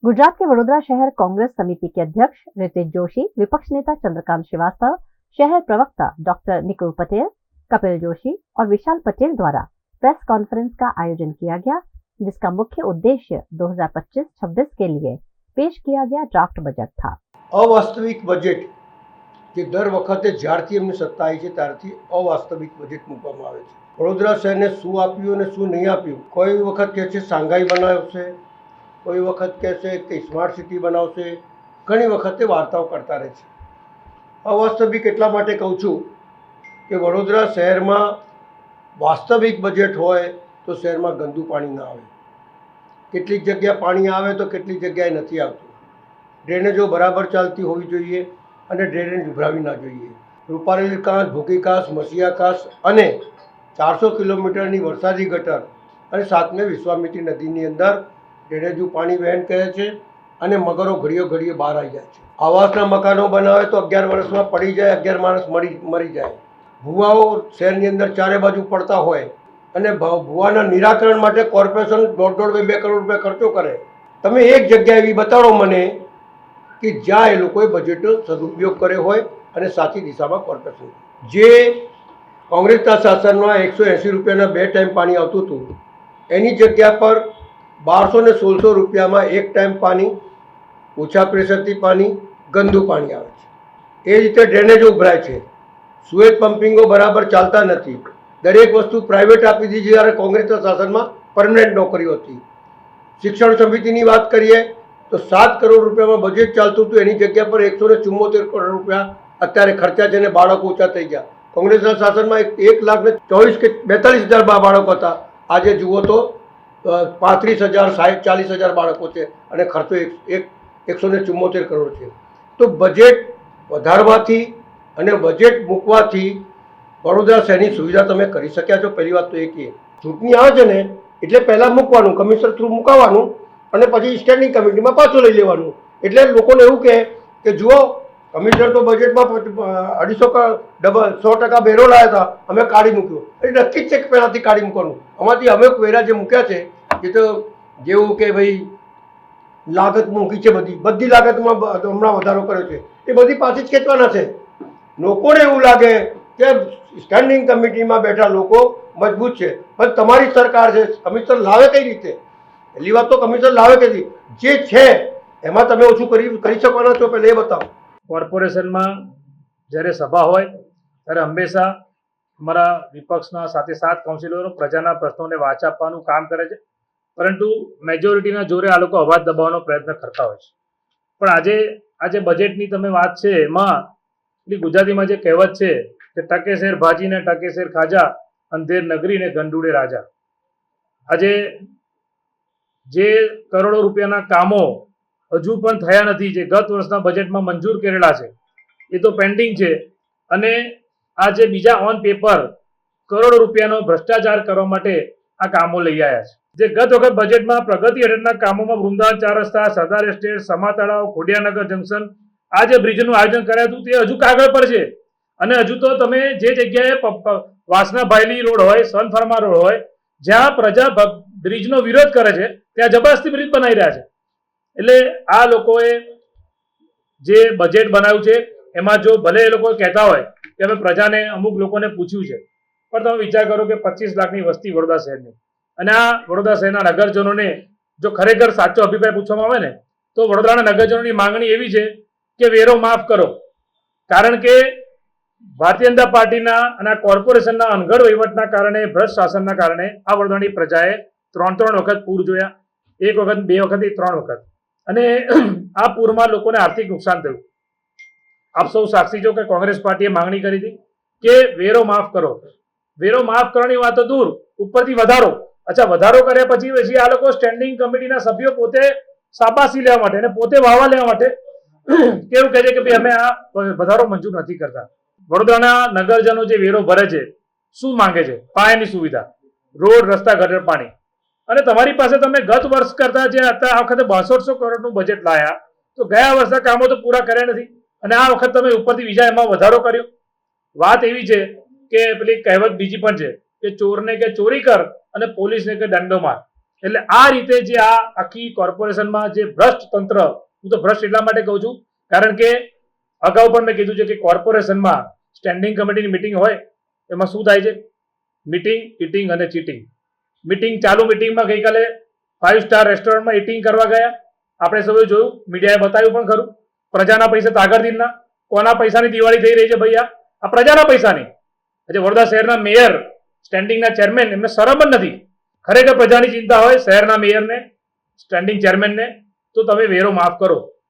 गुजरात के वडोदरा शहर कांग्रेस समिति के अध्यक्ष ऋतिक जोशी, विपक्ष नेता चंद्रकांत श्रीवास्तव, शहर प्रवक्ता डॉक्टर निकुल पटेल, कपिल जोशी और विशाल पटेल द्वारा प्रेस कॉन्फ्रेंस का आयोजन किया गया, जिसका मुख्य उद्देश्य 2025-26 के लिए पेश किया गया ड्राफ्ट बजट था। अवास्तविक बजेट જે દર વખતે જ્યારથી એમની સત્તા આવી છે ત્યારથી અવાસ્તવિક બજેટ મૂકવામાં આવે છે। વડોદરા શહેરને શું આપ્યું અને શું નહીં આપ્યું, કોઈ વખત કહે છે શાંઘાઈ બનાવશે, કોઈ વખત કહે છે કે સ્માર્ટ સિટી બનાવશે, ઘણી વખતે વાર્તાઓ કરતા રહે છે। અવાસ્તવિક એટલા માટે કહું છું કે વડોદરા શહેરમાં વાસ્તવિક બજેટ હોય તો શહેરમાં ગંદુ પાણી ના આવે। કેટલીક જગ્યા પાણી આવે તો કેટલીક જગ્યાએ નથી આવતું। ડ્રેનેજો બરાબર ચાલતી હોવી જોઈએ અને ડ્રેનેજ ઉભરાવી ના જોઈએ। રૂપારેલી કાંસ, ભૂકી કાંસ, મસીયા કાંસ અને 400 કિલોમીટરની વરસાદી ગટર અને સાતમે વિશ્વામિત્રી નદીની અંદર ડ્રેનેજનું પાણી વહેણ કરે છે અને મગરો ઘડીએ ઘડીએ બહાર આવી જાય છે। આવાસના મકાનો બનાવે તો 11 વર્ષમાં પડી જાય, 11 માણસ મરી જાય। ભૂવાઓ શહેરની અંદર ચારે બાજુ પડતા હોય અને ભૂવાના નિરાકરણ માટે કોર્પોરેશન 1.5-2 કરોડ રૂપિયા ખર્ચો કરે। તમે એક જગ્યા એવી બતાડો મને કે જ્યાં એ લોકોએ બજેટનો સદુપયોગ કર્યો હોય અને સાચી દિશામાં કોર્પોરેશન જે કોંગ્રેસના શાસનમાં 180 રૂપિયાના 2 ટાઈમ પાણી આવતું હતું એની જગ્યા પર 1200 ને 1600 રૂપિયામાં 1 ટાઈમ પાણી, ઓછા પ્રેશરથી પાણી, ગંદુ પાણી આવે છે। એ રીતે ડ્રેનેજો ઉભરાય છે, સુએજ પમ્પિંગો બરાબર ચાલતા નથી, દરેક વસ્તુ પ્રાઇવેટ આપી દીધી જ્યારે કોંગ્રેસના શાસનમાં પરમનન્ટ નોકરીઓ હતી। શિક્ષણ સમિતિની વાત કરીએ તો 7 કરોડ રૂપિયામાં બજેટ ચાલતું હતું, એની જગ્યા પર 174 કરોડ રૂપિયા અત્યારે ખર્ચા છે અને બાળકો ઓછા થઈ ગયા। કોંગ્રેસના શાસનમાં 1,24,000 કે 42,000 બાળકો હતા, આજે જુઓ તો 35,000, 40,000 બાળકો છે અને ખર્ચો 174 કરોડ છે। તો બજેટ વધારવાથી અને બજેટ મૂકવાથી વડોદરા શહેરની સુવિધા તમે કરી શક્યા છો। પહેલી વાત તો એ કે ચૂંટણી આવે છે ને એટલે પહેલાં મૂકવાનું, કમિશનર થ્રુ મુકાવવાનું અને પછી સ્ટેન્ડિંગ કમિટીમાં પાછું લઈ લેવાનું। એટલે લોકોને એવું કે જુઓ કમિશનર તો બજેટમાં 100% વેરો લાવ્યા હતા, અમે કાઢી મૂક્યો। એટલે નક્કી જ છે કે પહેલાંથી કાઢી મૂકવાનું। આમાંથી અમે વેરા જે મૂક્યા છે એ તો જેવું કે ભાઈ લાગત મૂકી છે, બધી લાગતમાં હમણાં વધારો કર્યો છે, એ બધી પાછી જ ખેંચવાના છે। લોકોને એવું લાગે કે સ્ટેન્ડિંગ કમિટીમાં બેઠા લોકો મજબૂત છે, પણ તમારી સરકાર છે, કમિશનર લાવે કઈ રીતે? પહેલી વાત તો કમિશનર લાવે કે જે છે એમાં તમે ઓછું કરી શકવાના છો, પહેલાં એ બતાવો। કોર્પોરેશનમાં જ્યારે સભા હોય ત્યારે હંમેશા અમારા વિપક્ષના સાથે 7 કાઉન્સિલરો પ્રજાના પ્રશ્નોને વાચા આપવાનું કામ કરે છે, પરંતુ મેજોરિટીના જોરે આ લોકો અવાજ દબાવવાનો પ્રયત્ન કરતા હોય છે। પણ આજે બજેટની તમે વાત છે એમાં એટલી ગુજરાતીમાં જે કહેવત છે કે ટકે શેર ભાજી ને ટકે શેર ખાજા, અંધેર નગરી ને ગંડુડે રાજા। આજે જે કરોડો રૂપિયાના કામો હજુ પણ થયા નથી, જે ગત વર્ષના બજેટમાં મંજૂર કરેલા છે એ તો પેન્ડિંગ છે, અને આ જે બીજા ઓન પેપર કરોડો રૂપિયાનો ભ્રષ્ટાચાર કરવા માટે આ કામો લઈ આવ્યા છે। જે ગત વખત બજેટમાં પ્રગતિ હેઠળના કામોમાં વૃંદાવન 4 રસ્તા, સરદાર એસ્ટેટ, સમા તળાવ, ખોડિયાનગર જંકશન, આ જે બ્રિજનું આયોજન કરાયું હતું તે હજુ કાગળ પર છે, અને હજુ તો તમે જે જગ્યાએ વાસના ભાયલી રોડ હોય, સન ફાર્મા રોડ હોય, જ્યાં પ્રજા બ્રિજનો વિરોધ કરે છે ત્યાં જબરદસ્તી બ્રિજ બનાવી રહ્યા છે। એટલે આ લોકોએ જે બજેટ બનાવ્યું છે એમાં જો ભલે એ લોકો કહેતા હોય કે અમે પ્રજાને અમુક લોકોને પૂછ્યું છે, પણ તમે વિચાર કરો કે 25 લાખની વસ્તી વડોદરા શહેરની, અને આ વડોદરા શહેરના નગરજનોને જો ખરેખર સાચો અભિપ્રાય પૂછવામાં આવે ને તો વડોદરાના નગરજનોની માંગણી એવી છે કે વેરો માફ કરો, કારણ કે ભારતીય જનતા પાર્ટીના અને આ કોર્પોરેશનના અનગઢ વહીવટના કારણે, ભ્રષ્ટ શાસનના કારણે આ વડોદરાની પ્રજાએ 3 વખત પૂર જોયા, 1 વખત, 2 વખત, 3 વખત, અને આ પૂરમાં લોકોને આર્થિક નુકસાન થયું। આપ સૌ સાક્ષી છો કે કોંગ્રેસ પાર્ટીએ માંગણી કરી હતી કે વેરો માફ કરો। વેરો માફ કરવાની વાત તો દૂર, ઉપરથી વધારો। અચ્છા, વધારો કર્યા પછી આ લોકો સ્ટેન્ડિંગ કમિટીના સભ્યો પોતે શાબાશી લેવા માટે અને પોતે વાહવા લેવા માટે કેવું કહે છે કે ભાઈ અમે આ વધારો મંજૂર નથી કરતા। વડોદરાના નગરજનો જે વેરો ભરે છે શું માંગે છે? પાયાની સુવિધા, રોડ, રસ્તા, ગટર, પાણી। અને તમારી પાસે તમે ગત વર્ષ કરતા જે હતા આ વખતે 6200 કરોડનું બજેટ લાયા, તો ગયા વર્ષના કામો તો પૂરા કર્યા નથી, અને આ વખત તમે ઉપરથી બીજા એમાં વધારો કર્યો। વાત એવી છે કે પેલી કહેવત બીજી પણ છે કે ચોરને કે ચોરી કર અને પોલીસને કે દંડો માર। એટલે આ રીતે જે આ આખી કોર્પોરેશનમાં જે ભ્રષ્ટ તંત્ર, હું તો ભ્રષ્ટ એટલા માટે કહું છું કારણ કે અગાઉ પણ મેં કીધું છે કે કોર્પોરેશનમાં સ્ટેન્ડિંગ કમિટીની મિટિંગ હોય એમાં શું થાય છે? મીટિંગ, ઇટિંગ અને ચીટિંગ. મીટિંગ, ચાલુ મીટિંગમાં ગઈકાલે 5 સ્ટાર રેસ્ટોરન્ટમાં ઇટિંગ કરવા ગયા. આપણે સૌએ જોયું, મીડિયાએ બતાવ્યું પણ ખરું. પ્રજાના પૈસા તાગરદીનના, કોના પૈસાની દિવાળી થઈ રહી છે ભૈયા? આ પ્રજાના પૈસાની. આજે વડોદરા શહેરના મેયર, સ્ટેન્ડિંગના ચેરમેન, એમને શરમ જ નથી. ખરેખર પ્રજાની ચિંતા હોય શહેરના મેયરને, સ્ટેન્ડિંગ ચેરમેનને, તો તમે વેરો માફ કરો.